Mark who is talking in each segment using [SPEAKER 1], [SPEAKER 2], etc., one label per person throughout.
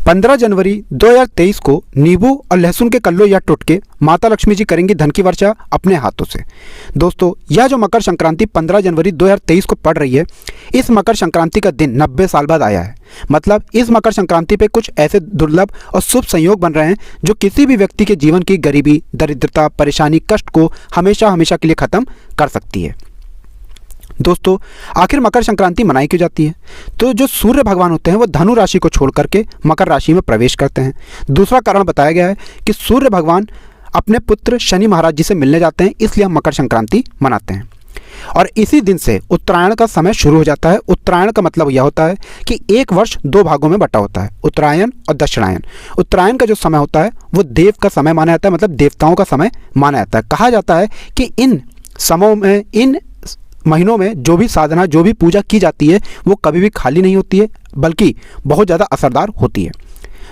[SPEAKER 1] 15 जनवरी 2023 को नींबू और लहसुन के कल्लो या टुटके माता लक्ष्मी जी करेंगी धन की वर्षा अपने हाथों से। दोस्तों, यह जो मकर संक्रांति 15 जनवरी 2023 को पड़ रही है, इस मकर संक्रांति का दिन 90 साल बाद आया है। मतलब इस मकर संक्रांति पे कुछ ऐसे दुर्लभ और शुभ संयोग बन रहे हैं जो किसी भी व्यक्ति के जीवन की गरीबी, दरिद्रता, परेशानी, कष्ट को हमेशा हमेशा के लिए ख़त्म कर सकती है। दोस्तों, आखिर मकर संक्रांति मनाई क्यों जाती है? तो जो सूर्य भगवान होते हैं वो धनु राशि को छोड़ करके मकर राशि में प्रवेश करते हैं। दूसरा कारण बताया गया है कि सूर्य भगवान अपने पुत्र शनि महाराज जी से मिलने जाते हैं, इसलिए हम मकर संक्रांति मनाते हैं। और इसी दिन से उत्तरायण का समय शुरू हो जाता है। उत्तरायण का मतलब यह होता है कि एक वर्ष दो भागों में बटा होता है, उत्तरायण और दक्षिणायन। उत्तरायण का जो समय होता है वो देव का समय माना जाता है, मतलब देवताओं का समय माना जाता है। कहा जाता है कि इन समयों में, इन महीनों में जो भी साधना, जो भी पूजा की जाती है वो कभी भी खाली नहीं होती है, बल्कि बहुत ज़्यादा असरदार होती है।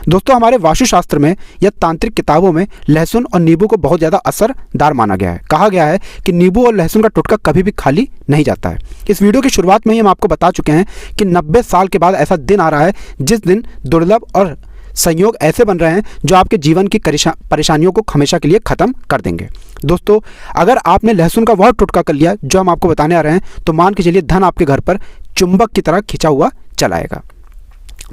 [SPEAKER 1] दोस्तों, हमारे वास्तुशास्त्र में या तांत्रिक किताबों में लहसुन और नींबू को बहुत ज़्यादा असरदार माना गया है। कहा गया है कि नींबू और लहसुन का टुटका कभी भी खाली नहीं जाता है। इस वीडियो की शुरुआत में ही हम आपको बता चुके हैं कि 90 साल के बाद ऐसा दिन आ रहा है जिस दिन दुर्लभ और संयोग ऐसे बन रहे हैं जो आपके जीवन की परेशानियों को हमेशा के लिए ख़त्म कर देंगे। दोस्तों, अगर आपने लहसुन का वह टुटका कर लिया जो हम आपको बताने आ रहे हैं, तो मान के चलिए धन आपके घर पर चुंबक की तरह खिंचा हुआ चला आएगा।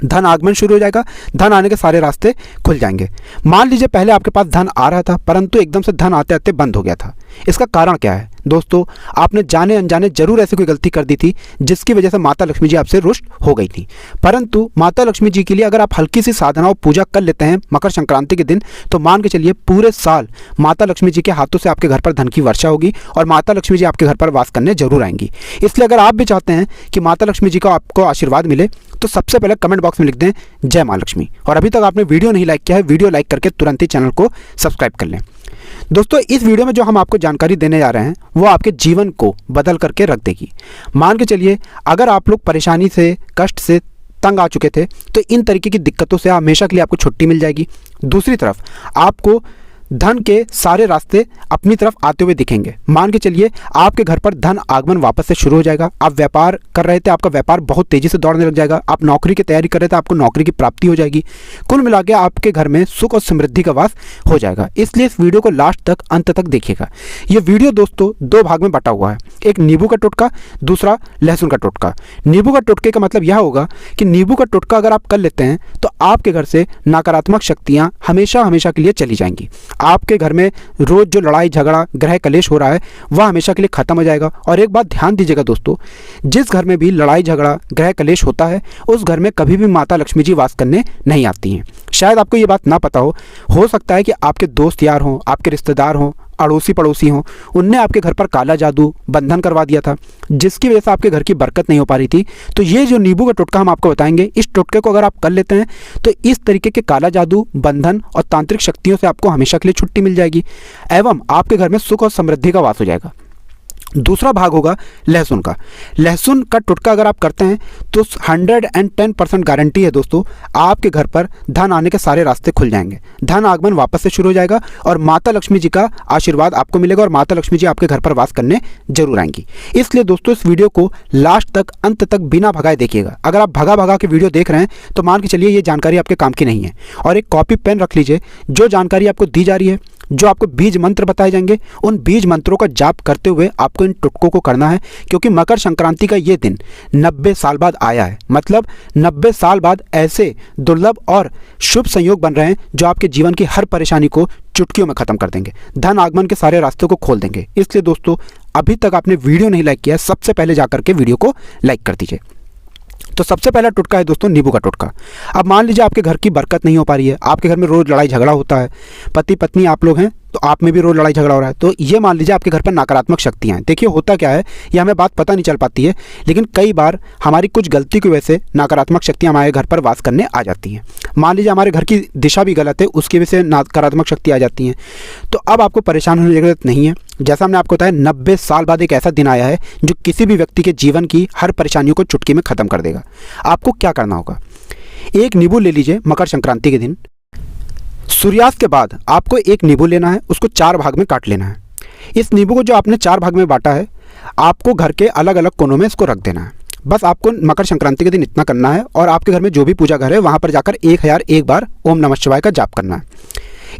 [SPEAKER 1] धन आगमन शुरू हो जाएगा, धन आने के सारे रास्ते खुल जाएंगे। मान लीजिए पहले आपके पास धन आ रहा था, परंतु एकदम से धन आते आते बंद हो गया था। इसका कारण क्या है? दोस्तों, आपने जाने अनजाने जरूर ऐसी कोई गलती कर दी थी जिसकी वजह से माता लक्ष्मी जी आपसे रुष्ट हो गई थी। परंतु माता लक्ष्मी जी के लिए अगर आप हल्की सी साधना और पूजा कर लेते हैं मकर संक्रांति के दिन, तो मान के चलिए पूरे साल माता लक्ष्मी जी के हाथों से आपके घर पर धन की वर्षा होगी और माता लक्ष्मी जी आपके घर पर वास करने जरूर आएंगी। इसलिए अगर आप भी चाहते हैं कि माता लक्ष्मी जी का आपको आशीर्वाद मिले, तो सबसे पहले कमेंट बॉक्स में लिख दें जय माँ लक्ष्मी। और अभी तक आपने वीडियो नहीं लाइक किया है, वीडियो लाइक करके तुरंत ही चैनल को सब्सक्राइब कर लें। दोस्तों, इस वीडियो में जो हम आपको जानकारी देने जा रहे हैं वो आपके जीवन को बदल करके रख देगी। मान के चलिए अगर आप लोग परेशानी से, कष्ट से तंग आ चुके थे, तो इन तरीके की दिक्कतों से हमेशा के लिए आपको छुट्टी मिल जाएगी। दूसरी तरफ आपको धन के सारे रास्ते अपनी तरफ आते हुए दिखेंगे। मान के चलिए आपके घर पर धन आगमन वापस से शुरू हो जाएगा। आप व्यापार कर रहे थे, आपका व्यापार बहुत तेजी से दौड़ने लग जाएगा। आप नौकरी की तैयारी कर रहे थे, आपको नौकरी की प्राप्ति हो जाएगी। कुल मिला के आपके घर में सुख और समृद्धि का वास हो जाएगा। इसलिए इस वीडियो को लास्ट तक, अंत तक देखिएगा। ये वीडियो दोस्तों दो भाग में बटा हुआ है, एक नींबू का टुटका, दूसरा लहसुन का टुटका। नींबू का टुटके का मतलब यह होगा कि नींबू का टुटका अगर आप कर लेते हैं तो आपके घर से नकारात्मक शक्तियाँ हमेशा हमेशा के लिए चली जाएंगी। आपके घर में रोज जो लड़ाई झगड़ा, ग्रह कलेश हो रहा है, वह हमेशा के लिए खत्म हो जाएगा। और एक बात ध्यान दीजिएगा दोस्तों, जिस घर में भी लड़ाई झगड़ा, ग्रह कलेश होता है, उस घर में कभी भी माता लक्ष्मी जी वास करने नहीं आती हैं। शायद आपको ये बात ना पता हो सकता है कि आपके दोस्त यार हों, आपके रिश्तेदार हों, अड़ोसी पड़ोसी हों, उनने आपके घर पर काला जादू, बंधन करवा दिया था, जिसकी वजह से आपके घर की बरकत नहीं हो पा रही थी। तो ये जो नींबू का टुटका हम आपको बताएंगे, इस टुटके को अगर आप कर लेते हैं तो इस तरीके के काला जादू, बंधन और तांत्रिक शक्तियों से आपको हमेशा के लिए छुट्टी मिल जाएगी एवं आपके घर में सुख और समृद्धि का वास हो जाएगा। दूसरा भाग होगा लहसुन का। लहसुन का टुटका अगर आप करते हैं तो 110% गारंटी है दोस्तों, आपके घर पर धन आने के सारे रास्ते खुल जाएंगे। धन आगमन वापस से शुरू हो जाएगा और माता लक्ष्मी जी का आशीर्वाद आपको मिलेगा और माता लक्ष्मी जी आपके घर पर वास करने जरूर आएंगी। इसलिए दोस्तों इस वीडियो को लास्ट तक, अंत तक बिना भगाए देखिएगा। अगर आप भगा भगा के वीडियो देख रहे हैं तो मान के चलिए ये जानकारी आपके काम की नहीं है। और एक कॉपी पेन रख लीजिए, जो जानकारी आपको दी जा रही है, जो आपको बीज मंत्र बताए जाएंगे, उन बीज मंत्रों का जाप करते हुए आपको इन टुटकों को करना है। क्योंकि मकर संक्रांति का ये दिन 90 साल बाद आया है। मतलब 90 साल बाद ऐसे दुर्लभ और शुभ संयोग बन रहे हैं जो आपके जीवन की हर परेशानी को चुटकियों में ख़त्म कर देंगे, धन आगमन के सारे रास्तों को खोल देंगे। इसलिए दोस्तों अभी तक आपने वीडियो नहीं लाइक किया है, सबसे पहले जाकर के वीडियो को लाइक कर दीजिए। तो सबसे पहला टुटका है दोस्तों नींबू का टुटका। अब मान लीजिए आपके घर की बरकत नहीं हो पा रही है, आपके घर में रोज़ लड़ाई झगड़ा होता है, पति पत्नी आप लोग हैं तो आप में भी रोज़ लड़ाई झगड़ा हो रहा है, तो ये मान लीजिए आपके घर पर नकारात्मक शक्तियाँ हैं। देखिए होता क्या है, ये हमें बात पता नहीं चल पाती है, लेकिन कई बार हमारी कुछ गलती की वजह से नकारात्मक शक्तियाँ हमारे घर पर वास करने आ जाती हैं। मान लीजिए हमारे घर की दिशा भी गलत है, उसकी वजह से नकारात्मक शक्ति आ जाती हैं। तो अब आपको परेशान होने की जरूरत नहीं है। जैसा हमने आपको बताया 90 साल बाद एक ऐसा दिन आया है जो किसी भी व्यक्ति के जीवन की हर परेशानियों को चुटकी में ख़त्म कर देगा। आपको क्या करना होगा, एक नींबू ले लीजिए मकर संक्रांति के दिन। सूर्यास्त के बाद आपको एक नींबू लेना है, उसको 4 भाग में काट लेना है। इस नींबू को जो आपने 4 भाग में बांटा है, आपको घर के अलग अलग कोनों में इसको रख देना है। बस आपको मकर संक्रांति के दिन इतना करना है और आपके घर में जो भी पूजा घर है वहाँ पर जाकर 1001 बार ओम नमः शिवाय का जाप करना है।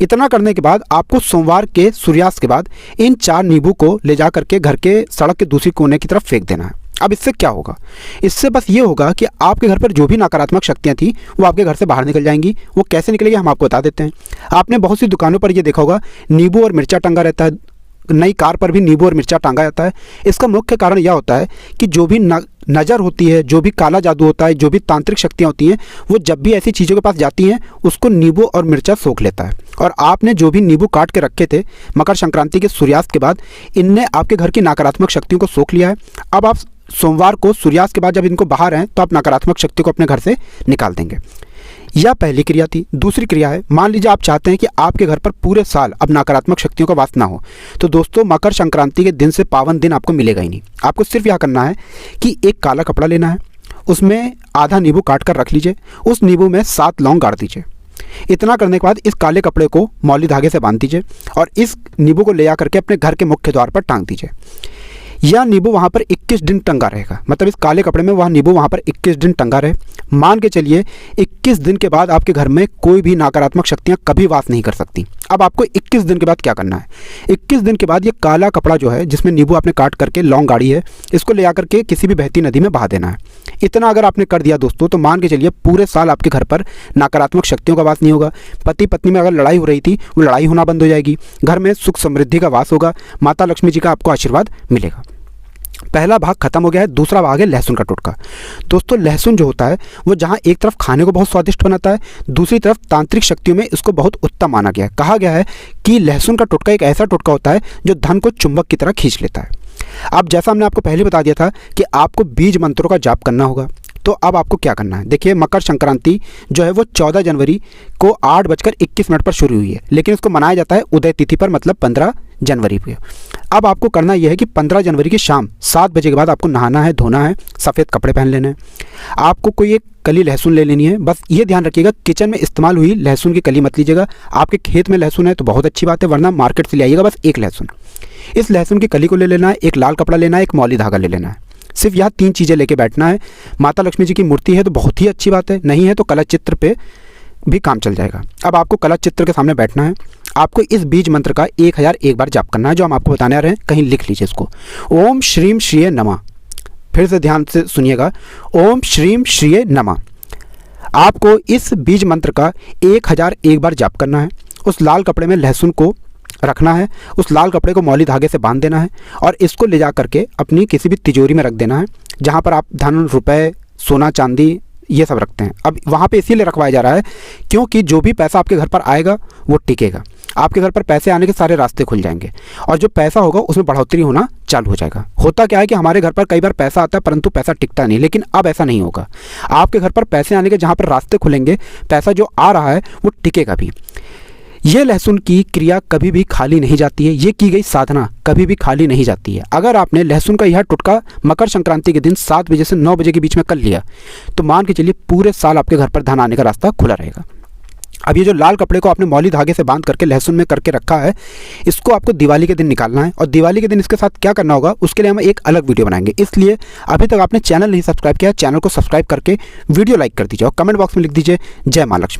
[SPEAKER 1] इतना करने के बाद आपको सोमवार के सूर्यास्त के बाद इन 4 नींबू को ले जा करके घर के सड़क के दूसरी कोने की तरफ फेंक देना है। अब इससे क्या होगा? इससे बस ये होगा कि आपके घर पर जो भी नकारात्मक शक्तियाँ थी वो आपके घर से बाहर निकल जाएंगी। वो कैसे निकलेगी हम आपको बता देते हैं। आपने बहुत सी दुकानों पर ये देखा होगा, नींबू और मिर्चा टंगा रहता है, नई कार पर भी नींबू और मिर्चा टांगा जाता है। इसका मुख्य कारण यह होता है कि जो भी नज़र होती है, जो भी काला जादू होता है, जो भी तांत्रिक शक्तियाँ होती हैं, वो जब भी ऐसी चीज़ों के पास जाती हैं उसको नींबू और मिर्चा सोख लेता है। और आपने जो भी नींबू काट के रखे थे मकर संक्रांति के सूर्यास्त के बाद, इनने आपके घर की नकारात्मक शक्तियों को सोख लिया है। अब आप सोमवार को सूर्यास्त के बाद जब इनको बाहर हैं तो आप नकारात्मक शक्ति को अपने घर से निकाल देंगे। यह पहली क्रिया थी। दूसरी क्रिया है, मान लीजिए आप चाहते हैं कि आपके घर पर पूरे साल अब नकारात्मक शक्तियों का वास ना हो, तो दोस्तों मकर संक्रांति के दिन से पावन दिन आपको मिलेगा ही नहीं। आपको सिर्फ यह करना है कि एक काला कपड़ा लेना है, उसमें आधा नींबू काट कर रख लीजिए, उस नींबू में 7 लौंग गाड़ दीजिए। इतना करने के बाद इस काले कपड़े को मौली धागे से बांध दीजिए और इस नींबू को ले जा करके अपने घर के मुख्य द्वार पर टांग दीजिए। यह नींबू वहाँ पर 21 दिन टंगा रहेगा, मतलब इस काले कपड़े में वह नींबू वहाँ पर 21 दिन टंगा रहे। मान के चलिए 21 दिन के बाद आपके घर में कोई भी नकारात्मक शक्तियाँ कभी वास नहीं कर सकती। अब आपको 21 दिन के बाद क्या करना है? 21 दिन के बाद ये काला कपड़ा जो है जिसमें नींबू आपने काट करके लौंग गाड़ी है, इसको ले जाकर के किसी भी बहती नदी में बहा देना है। इतना अगर आपने कर दिया दोस्तों तो मान के चलिए पूरे साल आपके घर पर नकारात्मक शक्तियों का वास नहीं होगा। पति पत्नी में अगर लड़ाई हो रही थी वो लड़ाई होना बंद हो जाएगी। घर में सुख समृद्धि का वास होगा। माता लक्ष्मी जी का आपको आशीर्वाद मिलेगा। पहला भाग खत्म हो गया है। दूसरा भाग है लहसुन का टुटका। दोस्तों लहसुन जो होता है वो जहाँ एक तरफ खाने को बहुत स्वादिष्ट बनाता है, दूसरी तरफ तांत्रिक शक्तियों में इसको बहुत उत्तम माना गया है। कहा गया है कि लहसुन का टुटका एक ऐसा टुटका होता है जो धन को चुंबक की तरह खींच लेता है। अब जैसा हमने आपको पहले बता दिया था कि आपको बीज मंत्रों का जाप करना होगा, तो अब आपको क्या करना है? देखिए मकर संक्रांति जो है वो 14 जनवरी को 8:21 पर शुरू हुई है, लेकिन इसको मनाया जाता है उदय तिथि पर, मतलब 15 जनवरी पे। अब आपको करना यह है कि 15 जनवरी की शाम 7 बजे के बाद आपको नहाना है, धोना है, सफ़ेद कपड़े पहन लेने हैं। आपको कोई एक कली लहसुन ले लेनी है। बस ये ध्यान रखिएगा किचन में इस्तेमाल हुई लहसुन की कली मत लीजिएगा। आपके खेत में लहसुन है तो बहुत अच्छी बात है, वरना मार्केट से ले आइएगा बस एक लहसुन। इस लहसुन की कली को ले लेना है, एक लाल कपड़ा लेना है, एक मौली धागा ले लेना है। सिर्फ यह 3 चीज़ें लेके बैठना है। माता लक्ष्मी जी की मूर्ति है तो बहुत ही अच्छी बात है, नहीं है तो कलश चित्र पे भी काम चल जाएगा। अब आपको कलश चित्र के सामने बैठना है। आपको इस बीज मंत्र का 1001 बार जाप करना है, जो हम आपको बताने आ रहे हैं। कहीं लिख लीजिए इसको, ओम श्रीम श्रीये नमः। फिर से ध्यान से सुनिएगा, ओम श्रीम श्रीये नमः। आपको इस बीज मंत्र का 1001 बार जाप करना है। उस लाल कपड़े में लहसुन को रखना है, उस लाल कपड़े को मौली धागे से बांध देना है और इसको ले जा करके अपनी किसी भी तिजोरी में रख देना है, जहाँ पर आप धन, रुपए, सोना, चांदी ये सब रखते हैं। अब वहाँ पे इसीलिए रखवाया जा रहा है क्योंकि जो भी पैसा आपके घर पर आएगा वो टिकेगा। आपके घर पर पैसे आने के सारे रास्ते खुल जाएंगे और जो पैसा होगा उसमें बढ़ोतरी होना चालू हो जाएगा। होता क्या है कि हमारे घर पर कई बार पैसा आता है परंतु पैसा टिकता नहीं, लेकिन अब ऐसा नहीं होगा। आपके घर पर पैसे आने के जहाँ पर रास्ते खुलेंगे, पैसा जो आ रहा है वो टिकेगा भी। ये लहसुन की क्रिया कभी भी खाली नहीं जाती है, ये की गई साधना कभी भी खाली नहीं जाती है। अगर आपने लहसुन का यह टुटका मकर संक्रांति के दिन 7 बजे से 9 बजे के बीच में कर लिया तो मान के चलिए पूरे साल आपके घर पर धन आने का रास्ता खुला रहेगा। अब ये जो लाल कपड़े को आपने मौली धागे से बांध करके लहसुन में करके रखा है, इसको आपको दिवाली के दिन निकालना है और दिवाली के दिन इसके साथ क्या करना होगा उसके लिए हम एक अलग वीडियो बनाएंगे। इसलिए अभी तक आपने चैनल नहीं सब्सक्राइब किया, चैनल को सब्सक्राइब करके वीडियो लाइक कर दीजिए और कमेंट बॉक्स में लिख दीजिए जय माँ लक्ष्मी।